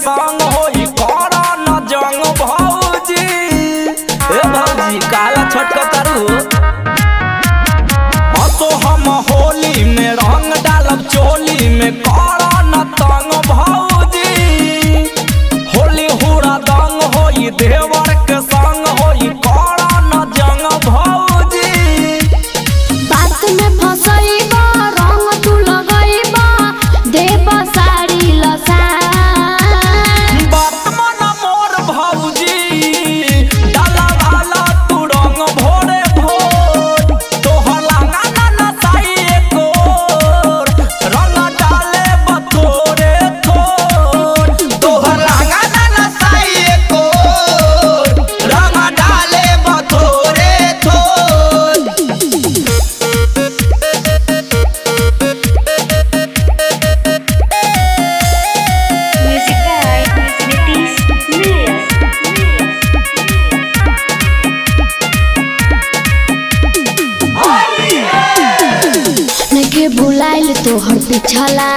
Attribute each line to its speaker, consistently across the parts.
Speaker 1: संग होई करा न जंग भौजी। ए भौजी काला छटका तारू हसो हम होली में रंग डालब चोली में करा न तंग भौजी। होली हुरा दंग होई देवर के संग होई करा न जंग भौजी।
Speaker 2: बात में फसइबा रंग तू लगइबा देबा साड़ी लसा।
Speaker 1: बात मन मोर भौजी डाला वाला तू रंग भोरे भोर। तोहर लंगा ना नसाई एकोर रंग डाले बथोरे थोर। तोहर लंगा ना नसाई एकोर रंग डाले बथोरे थोर।
Speaker 3: Music by Nitish Miller.
Speaker 2: नके बुलाइल तोहर पिछला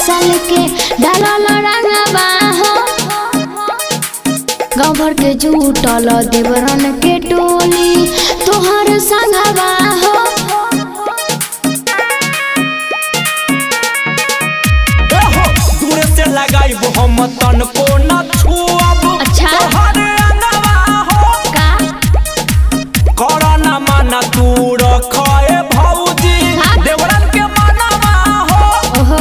Speaker 2: साल के डालल रंगवा हो। गाँव भर के जुटल देवरन के टोली तोहर संगवा हो।
Speaker 1: दूर से लगाइब हम तन को न छुअब।
Speaker 2: अच्छा।
Speaker 1: तोहरे अंगवा हो
Speaker 2: का
Speaker 1: करा न माना तू रखे भौजी।
Speaker 2: हाँ।
Speaker 1: देवरन के मनवा हो
Speaker 2: ओहो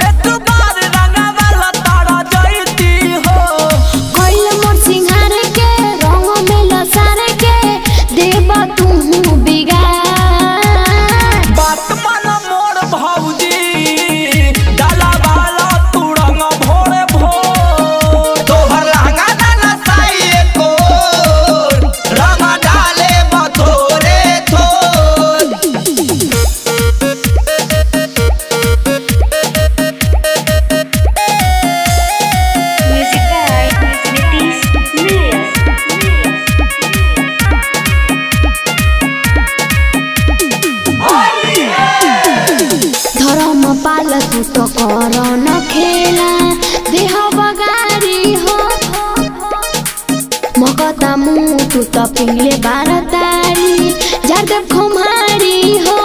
Speaker 1: एक बार रंगवा तारा जैती हो।
Speaker 2: कोइल मोर सिंहार के रंग में लसार के देबा तू बिगाड़।
Speaker 1: बात मन मोर भौजी डाला वाला तू रंग भोरे भोर। तोहर लहंगा ना नसाई एकोर रंग डाले बथोरे थोर।
Speaker 3: Music by Nitish Miller.
Speaker 2: धर्म पाल तू तो कर न खेला देह बगारी हो। मकता मुँह तू तो पिंगले बारतारी जरदेव खुमारी हो।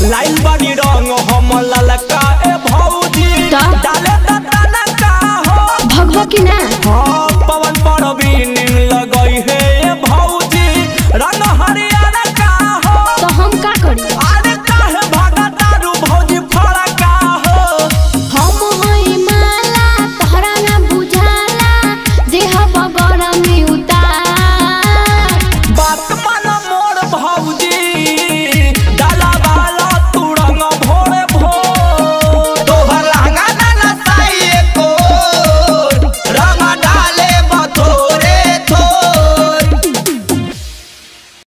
Speaker 1: लाइन बनी रंग हम ललका ए भौजी
Speaker 2: का?
Speaker 1: डाले त तनका हो।
Speaker 2: भगवा की ना
Speaker 1: हाँ